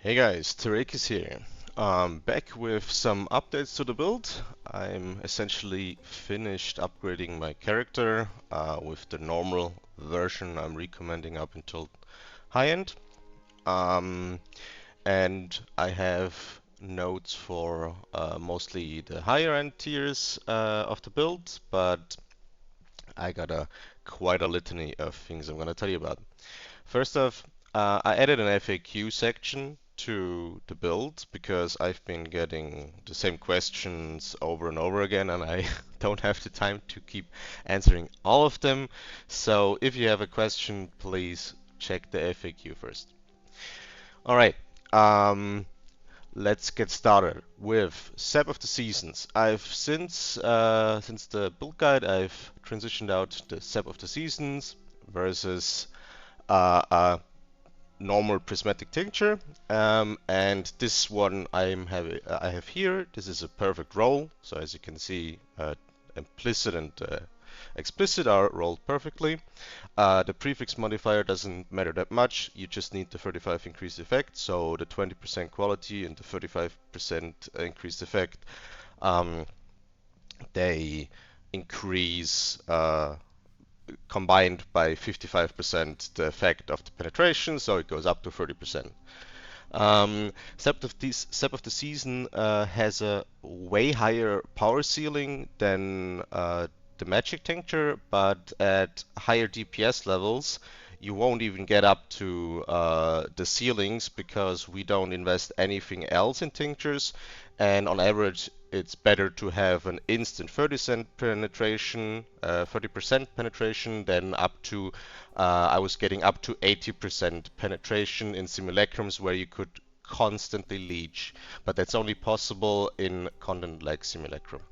Hey guys, Tarekis here. Back with some updates to the build. I'm essentially finished upgrading my character with the normal version I'm recommending up until high end. Um, and I have notes for mostly the higher end tiers of the build, but I got quite a litany of things I'm gonna tell you about. First off, I added an FAQ section to the build because I've been getting the same questions over and over again, and I don't have the time to keep answering all of them. So if you have a question, please check the FAQ first. All right. Um, Let's get started with Sap of the Seasons. I've since the build guide, I've transitioned out the Sap of the Seasons versus a normal prismatic tincture, and this one I have here. This is a perfect roll. So as you can see, implicit and explicit are rolled perfectly. The prefix modifier doesn't matter that much. You just need the 35 increased effect. So the 20% quality and the 35% increased effect, um, they increase combined by 55% the effect of the penetration, so it goes up to 30%. Sep of the Season has a way higher power ceiling than the Magic Tincture, but at higher DPS levels, you won't even get up to the ceilings because we don't invest anything else in tinctures, and on average, it's better to have an instant 30% penetration, 30% penetration than up to I was getting up to 80% penetration in simulacrums where you could constantly leech, but that's only possible in content like simulacrum.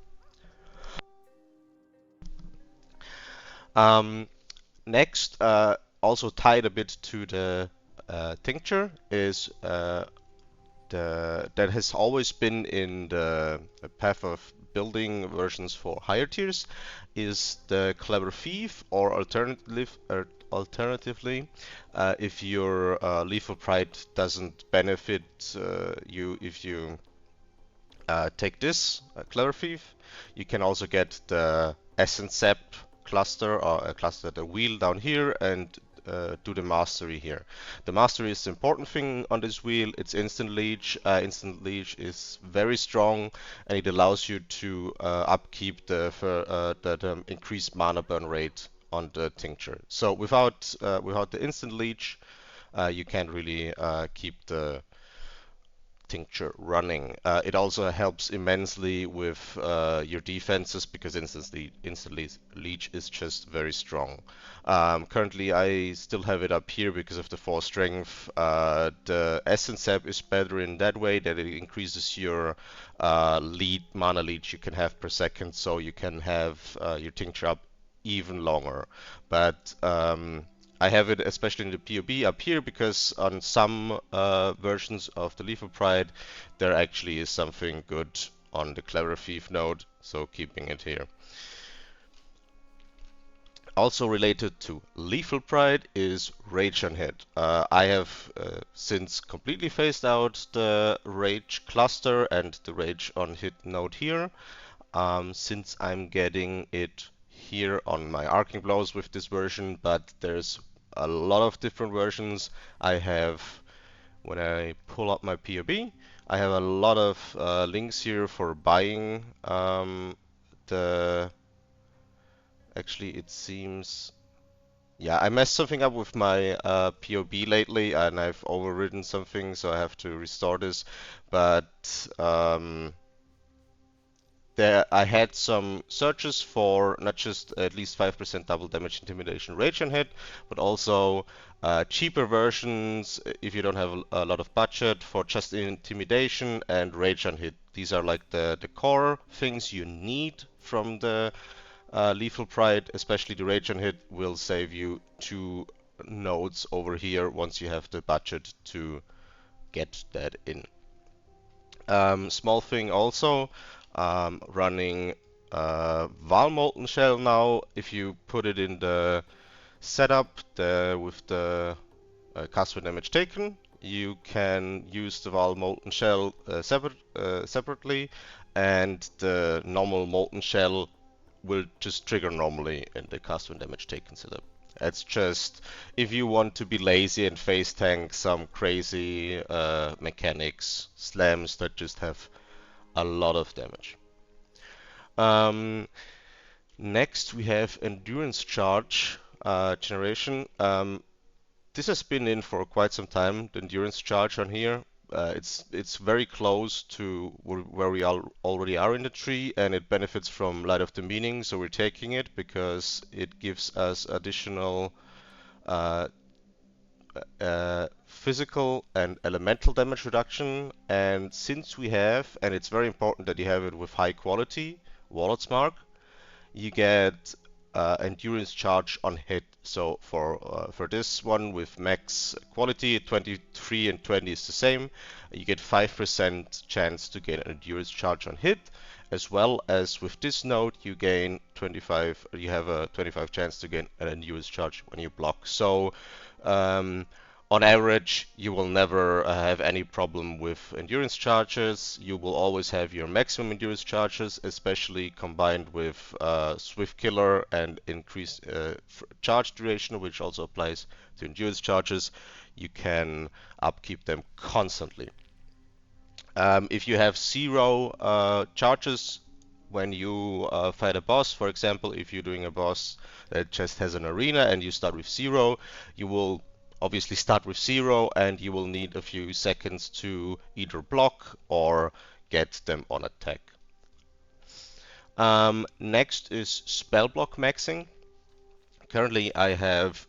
Um, Next, also tied a bit to the tincture is that has always been in the path of building versions for higher tiers is the clever thief, or alternatively, if your lethal pride doesn't benefit you if you take this clever thief, you can also get the essence sap cluster, or a cluster the wheel down here, and do the mastery here. The mastery is the important thing on this wheel. It's instant leech. Instant leech is very strong, and it allows you to upkeep the increased mana burn rate on the tincture. So without the instant leech, you can't really keep the tincture running. It also helps immensely with your defenses because instantly leech is just very strong. Currently, I still have it up here because of the 4 strength. The essence sap is better in that way that it increases your mana leech you can have per second, so you can have your tincture up even longer. But I have it especially in the PoE up here because on some versions of the Lethal Pride there actually is something good on the Clever Thief node, so keeping it here. Also related to Lethal Pride is Rage on Hit. I have since completely phased out the Rage cluster and the Rage on Hit node here, since I'm getting it here on my arcing blows with this version, but there's a lot of different versions. I have, when I pull up my PoB, I have a lot of links here for buying the. Actually, it seems. Yeah, I messed something up with my PoB lately, and I've overridden something, so I have to restore this. But there I had some searches for not just at least 5% double damage intimidation rage on hit, but also cheaper versions if you don't have a lot of budget for just intimidation and rage on hit. These are like the core things you need from the lethal pride, especially the rage on hit will save you 2 nodes over here once you have the budget to get that in. Small thing also, running Val Molten Shell now. If you put it in the setup with the cast for damage taken, you can use the Val Molten Shell separately, and the normal Molten Shell will just trigger normally in the cast when damage taken setup. It's just if you want to be lazy and face tank some crazy mechanics slams that just have a lot of damage. Next we have Endurance Charge generation. This has been in for quite some time, the Endurance Charge on here. It's very close to where we already are in the tree, and it benefits from Light of the Meaning, so we're taking it because it gives us additional uh, physical and elemental damage reduction. And since we have, and it's very important that you have it with high quality, Warlord's Mark, you get endurance charge on hit. So for this one with max quality, 23 and 20 is the same. You get 5% chance to gain an endurance charge on hit, as well as with this node you gain 25. You have a 25 chance to gain an endurance charge when you block. So on average, you will never have any problem with endurance charges. You will always have your maximum endurance charges, especially combined with Swift Killer and increased charge duration, which also applies to endurance charges. You can upkeep them constantly. If you have zero charges when you fight a boss, for example, if you're doing a boss that just has an arena and you start with zero, you will obviously start with zero and you will need a few seconds to either block or get them on attack. Next is spell block maxing. Currently I have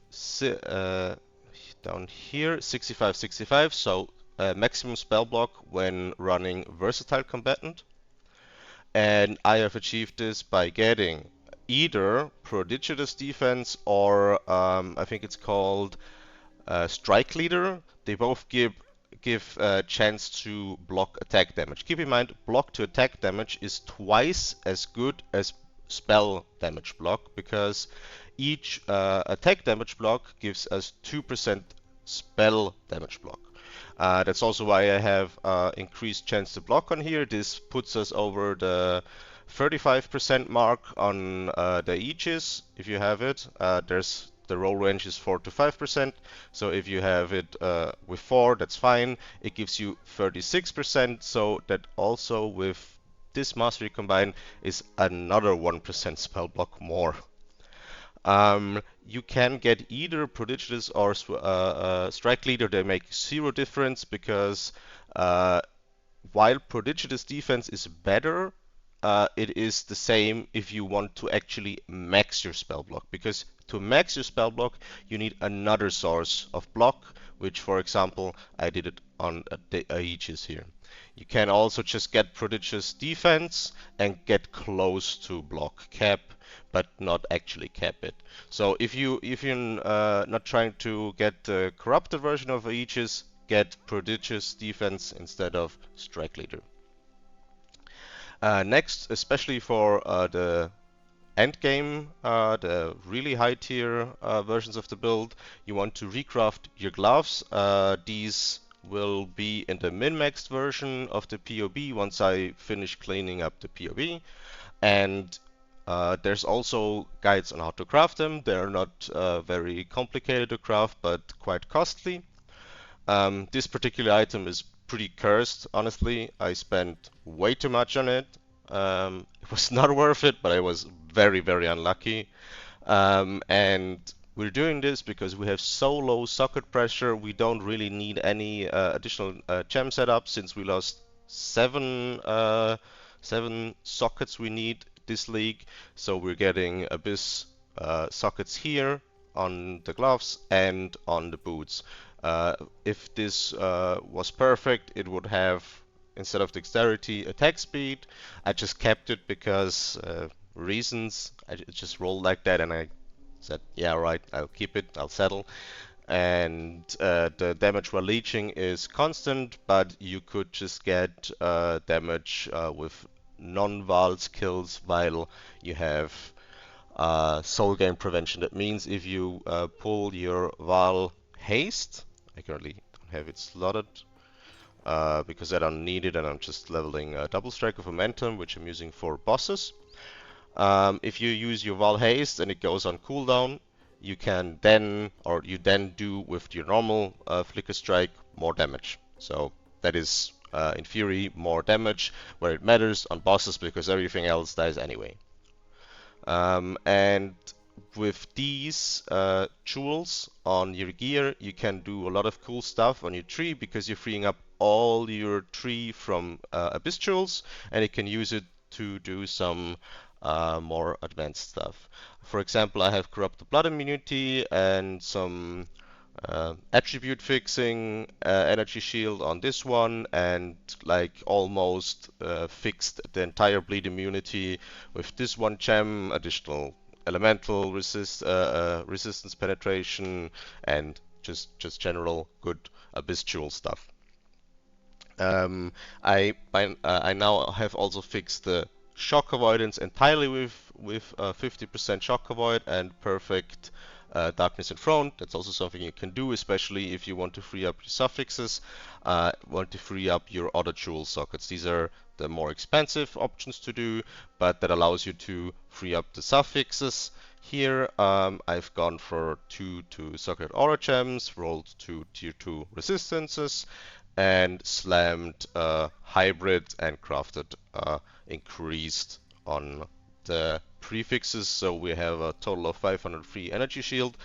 down here 65-65, so maximum spell block when running versatile combatant. And I have achieved this by getting either prodigious defense or I think it's called strike leader. They both give a chance to block attack damage. Keep in mind, block to attack damage is twice as good as spell damage block, because each attack damage block gives us 2% spell damage block. That's also why I have increased chance to block on here. This puts us over the 35% mark on the Aegis, if you have it. The roll range is 4 to 5%, so if you have it with 4, that's fine. It gives you 36%, so that also with this mastery combined is another 1% spell block more. You can get either prodigious or strike leader. They make zero difference, because while prodigious defense is better, it is the same if you want to actually max your spell block, because to max your spell block you need another source of block, which for example I did it on the Aegis here. You can also just get prodigious defense and get close to block cap, but not actually cap it. So if you're not trying to get the corrupted version of Aegis, get prodigious defense instead of strike leader. Next, especially for the Endgame, the really high tier versions of the build, you want to recraft your gloves. These will be in the min-maxed version of the PoB once I finish cleaning up the PoB. And there's also guides on how to craft them. They're not very complicated to craft, but quite costly. This particular item is pretty cursed, honestly. I spent way too much on it. It was not worth it, but I was very, very unlucky. And we're doing this because we have so low socket pressure. We don't really need any additional gem setup, since we lost seven sockets we need this league. So we're getting Abyss sockets here on the gloves and on the boots. If this was perfect, it would have, instead of dexterity, attack speed. I just kept it because reasons. I just rolled like that, and I said, yeah, right, I'll keep it, I'll settle. And the damage while leeching is constant, but you could just get damage with non-Val skills while you have soul gain prevention. That means if you pull your Val haste, I currently don't have it slotted because I don't need it and I'm just leveling double strike of momentum, which I'm using for bosses. If you use your Val Haste and it goes on cooldown, you can then, or you then do with your normal Flicker Strike more damage. So that is, in theory, more damage where it matters on bosses because everything else dies anyway. And with these jewels on your gear, you can do a lot of cool stuff on your tree because you're freeing up all your tree from Abyss jewels, and you can use it to do some more advanced stuff. For example, I have Corrupted Blood immunity and some attribute fixing, energy shield on this one, and like almost fixed the entire bleed immunity with this one gem, additional elemental resistance penetration, and just general good abyss jewel stuff. I now have also fixed the shock avoidance entirely with 50% shock avoid and perfect darkness enthroned. That's also something you can do, especially if you want to free up your suffixes, want to free up your other jewel sockets. These are the more expensive options to do, but that allows you to free up the suffixes. Here I've gone for 2 socket aura gems, rolled 2 tier 2 resistances, and slammed hybrid and crafted increased on the prefixes, so we have a total of 500 free energy shield.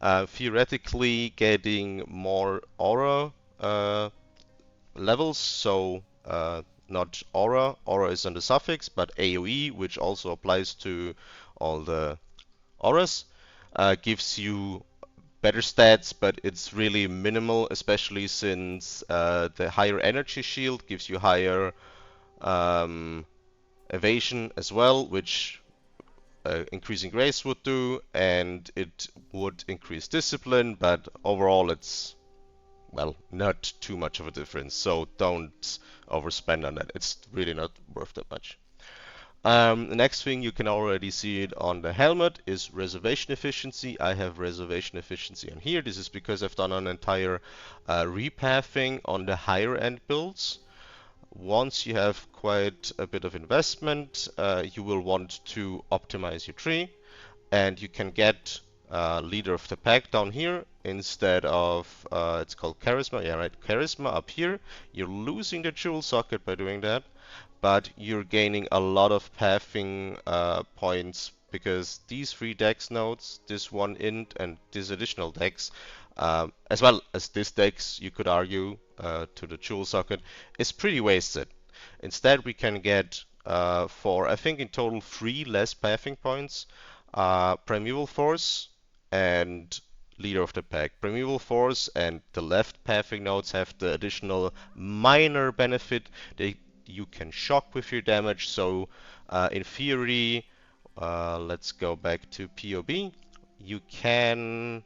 Theoretically getting more aura levels, so not aura, aura is on the suffix, but AoE, which also applies to all the auras, gives you better stats, but it's really minimal, especially since the higher energy shield gives you higher evasion as well, which increasing grace would do, and it would increase discipline, but overall it's, well, not too much of a difference, so don't overspend on that. It's really not worth that much. The next thing, you can already see it on the helmet, is reservation efficiency. I have reservation efficiency on here. This is because I've done an entire repathing on the higher end builds. Once you have quite a bit of investment, you will want to optimize your tree, and you can get leader of the pack down here instead of, it's called charisma, yeah, right, charisma up here. You're losing the jewel socket by doing that, but you're gaining a lot of pathing points because these 3 dex nodes, this one int and this additional dex, as well as this dex, you could argue, to the jewel socket, is pretty wasted. Instead, we can get for, I think in total, 3 less pathing points, Primeval Force and Leader of the Pack. Primeval Force and the left pathing nodes have the additional minor benefit. You can shock with your damage, so in theory, let's go back to PoB. You can,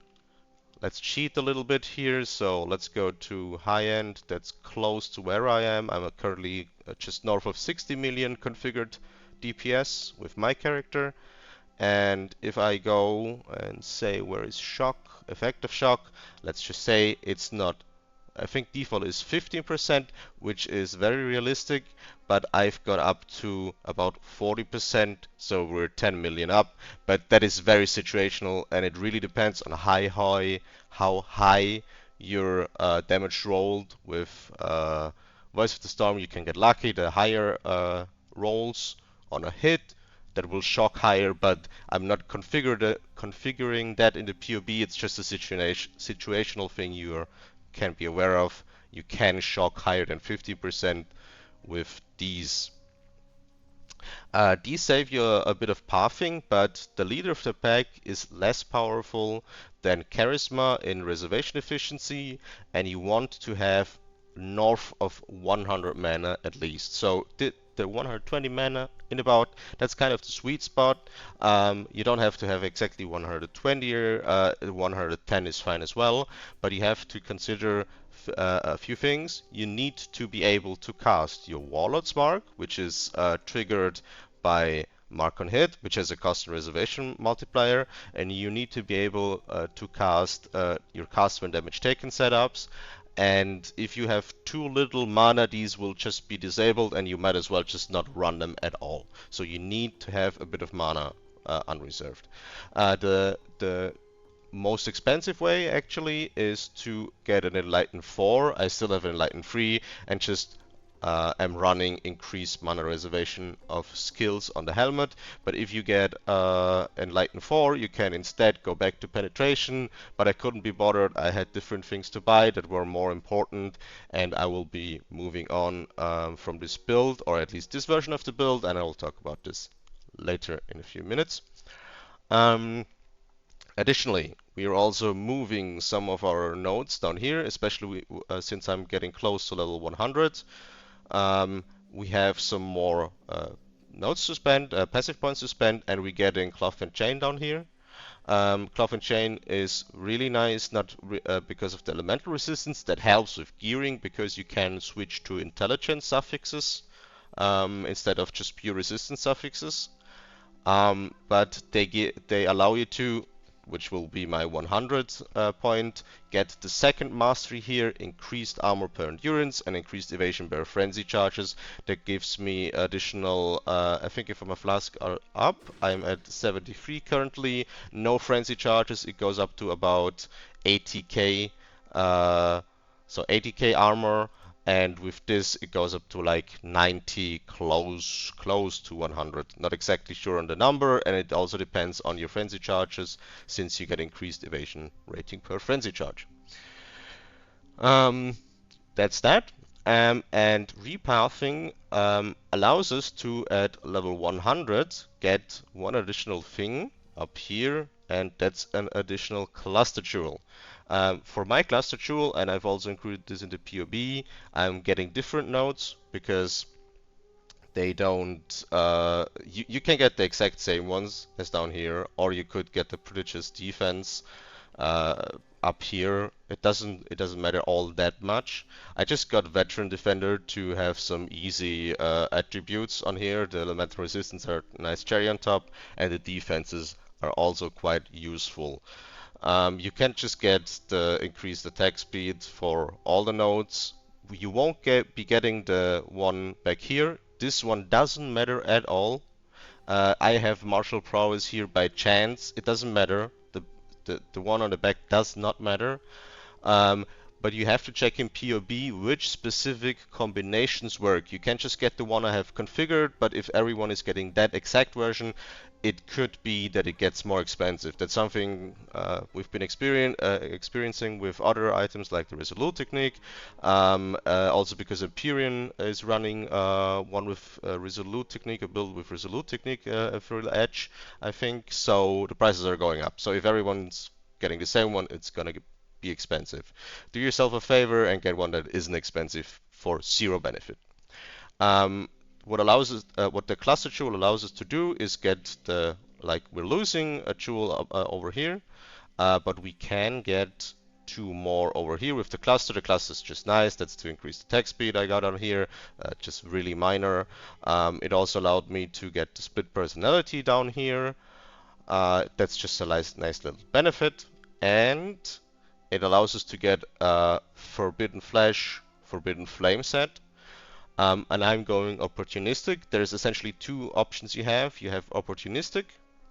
let's cheat a little bit here, so let's go to high end, that's close to where I am. I'm currently just north of 60 million configured DPS with my character, and if I go and say where is shock, effective shock, let's just say it's not, I think default is 15%, which is very realistic, but I've got up to about 40%, so we're 10 million up. But that is very situational, and it really depends on how high your damage rolled. With Voice of the Storm, you can get lucky. The higher rolls on a hit, that will shock higher, but I'm not configuring that in the PoB. It's just a situational thing you can be aware of. You can shock higher than 50% with these. These save you a bit of pathing, but the leader of the pack is less powerful than charisma in reservation efficiency, and you want to have north of 100 mana at least. So the 120 mana in about, that's kind of the sweet spot. You don't have to have exactly 120 or 110 is fine as well, but you have to consider a few things. You need to be able to cast your Warlord's Mark, which is triggered by Mark on Hit, which has a custom reservation multiplier, and you need to be able to cast your cast when damage taken setups, And if you have too little mana, these will just be disabled, and you might as well just not run them at all. So you need to have a bit of mana unreserved. The most expensive way actually is to get an Enlighten 4. I still have an Enlighten 3 and just am running increased mana reservation of skills on the helmet. But if you get Enlighten 4, you can instead go back to penetration. But I couldn't be bothered. I had different things to buy that were more important, and I will be moving on from this build, or at least this version of the build, and I will talk about this later in a few minutes. Additionally, we are also moving some of our nodes down here, especially since I'm getting close to level 100. We have some more nodes to spend, passive points to spend, and we're getting Cloth and Chain down here. Cloth and Chain is really nice, not because of the elemental resistance. That helps with gearing because you can switch to intelligence suffixes instead of just pure resistance suffixes. But they allow you to, which will be my 100 point, get the second mastery here, increased armor per endurance and increased evasion per frenzy charges. That gives me additional, I think if my flask are up, I'm at 73 currently, no frenzy charges, it goes up to about 80k, so 80k armor. And with this, it goes up to like 90, close to 100. Not exactly sure on the number, and it also depends on your frenzy charges, since you get increased evasion rating per frenzy charge. That's that. And repathing allows us to, at level 100, get one additional thing up here, and that's an additional cluster jewel. For my cluster jewel, and I've also included this in the PoE, I'm getting different nodes because they don't. You can get the exact same ones as down here, or you could get the prodigious defense up here. It doesn't matter all that much. I just got veteran defender to have some easy attributes on here. The elemental resistance are a nice cherry on top, and the defenses are also quite useful. You can't just get the increased attack speed for all the nodes. You won't be getting the one back here. This one doesn't matter at all. I have martial prowess here by chance. It doesn't matter. The one on the back does not matter. But you have to check in PoE which specific combinations work. You can't just get the one I have configured, but if everyone is getting that exact version, it could be that it gets more expensive. That's something we've been experiencing with other items like the Resolute technique. Also because Empyrean is running one with Resolute technique, a build with Resolute technique for Edge, I think. So the prices are going up. So if everyone's getting the same one, it's gonna be expensive. Do yourself a favor and get one that isn't expensive for zero benefit. What the cluster jewel allows us to do is get we're losing a jewel over here, but we can get two more over here with the cluster. The cluster is just nice. That's to increase the attack speed I got on here, just really minor. It also allowed me to get the split personality down here. That's just a nice little benefit, and it allows us to get a Forbidden Flesh, Forbidden Flame set. And I'm going opportunistic. There's essentially two options you have. You have opportunistic.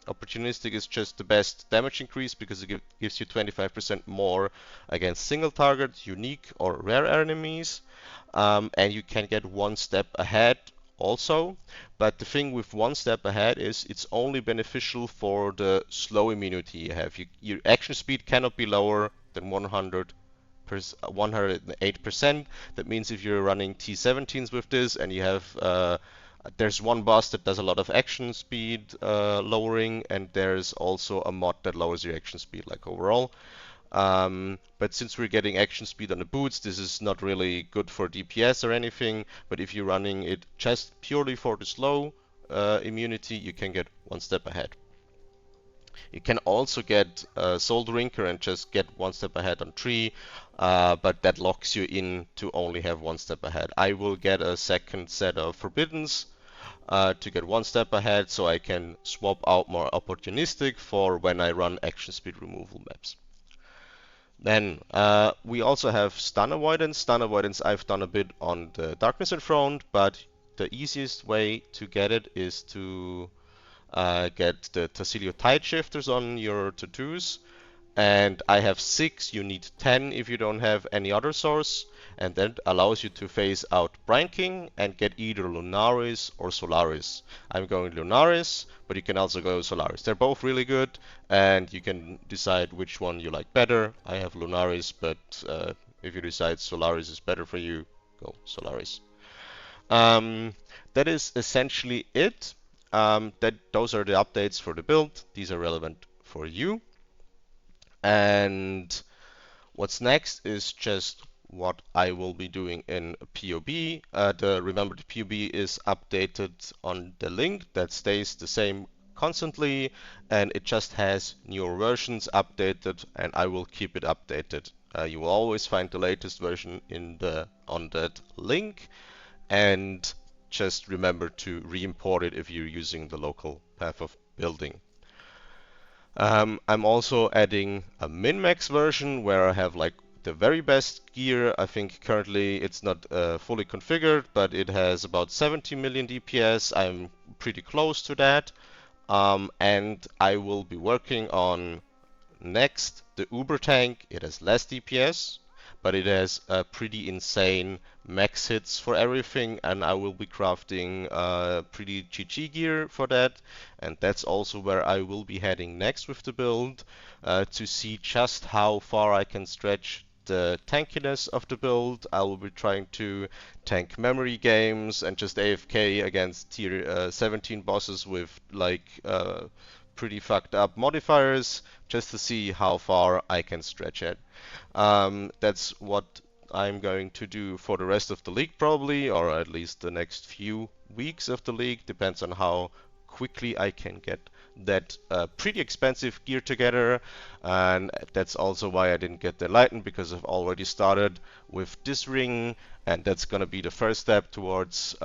Opportunistic is just the best damage increase because it gives you 25% more against single target, unique or rare enemies. And you can get one step ahead also. But the thing with one step ahead is it's only beneficial for the slow immunity you have. Your action speed cannot be lower than 108%. That means if you're running T17s with this and you have there's one boss that does a lot of action speed lowering, and there's also a mod that lowers your action speed like overall. But since we're getting action speed on the boots, this is not really good for DPS or anything. But if you're running it just purely for the slow immunity, you can get one step ahead. You can also get Soul Drinker and just get one step ahead on 3, but that locks you in to only have one step ahead. I will get a second set of Forbiddens to get one step ahead, so I can swap out more opportunistic for when I run action speed removal maps. Then we also have stun avoidance. Stun avoidance I've done a bit on the Darkness Enthroned, but the easiest way to get it is to get the Tassilio Tide Shifters on your tattoos. And I have 6, you need 10 if you don't have any other source, and that allows you to phase out Brine King and get either Lunaris or Solaris. I'm going Lunaris, but you can also go Solaris. They're both really good, and you can decide which one you like better. I have Lunaris, but if you decide Solaris is better for you, go Solaris. Um, that is essentially it. Those are the updates for the build. These are relevant for you. And what's next is just what I will be doing in PoB. Remember, the PoB is updated on the link that stays the same constantly, and it just has newer versions updated, and I will keep it updated. You will always find the latest version on that link, and just remember to re-import it if you're using the local path of building. I'm also adding a min-max version where I have like the very best gear. I think currently it's not fully configured, but it has about 70 million DPS. I'm pretty close to that. And I will be working on next the Uber tank. It has less DPS, but it has pretty insane max hits for everything, and I will be crafting pretty GG gear for that. And that's also where I will be heading next with the build to see just how far I can stretch the tankiness of the build. I will be trying to tank memory games and just AFK against tier 17 bosses with like pretty fucked up modifiers just to see how far I can stretch it. That's what I'm going to do for the rest of the league probably, or at least the next few weeks of the league. Depends on how quickly I can get that pretty expensive gear together. And that's also why I didn't get the Enlighten, because I've already started with this ring, and that's gonna be the first step towards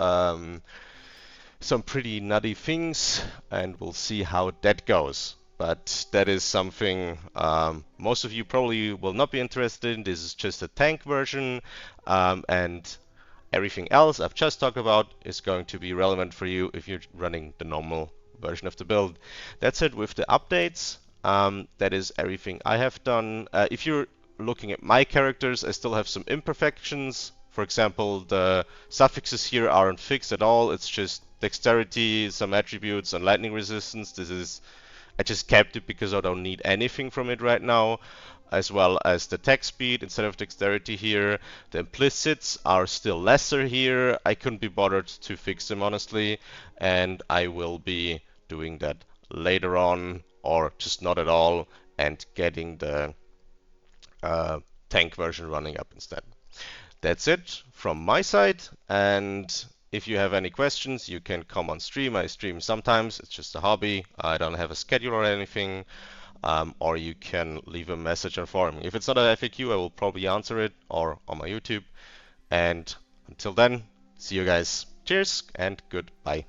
some pretty nutty things, and we'll see how that goes. But that is something most of you probably will not be interested in. This is just a tank version, and everything else I've just talked about is going to be relevant for you if you're running the normal version of the build. That's it with the updates. That is everything I have done. If you're looking at my characters, I still have some imperfections. For example, the suffixes here aren't fixed at all. It's just dexterity, some attributes, and lightning resistance. I just kept it because I don't need anything from it right now, as well as the attack speed instead of dexterity here. The implicits are still lesser here. I couldn't be bothered to fix them honestly, and I will be doing that later on, or just not at all, and getting the tank version running up instead. That's it from my side, and if you have any questions, you can come on stream. I stream sometimes, it's just a hobby. I don't have a schedule or anything. Or you can leave a message on forum. If it's not an FAQ, I will probably answer it, or on my YouTube. And until then, see you guys. Cheers and goodbye.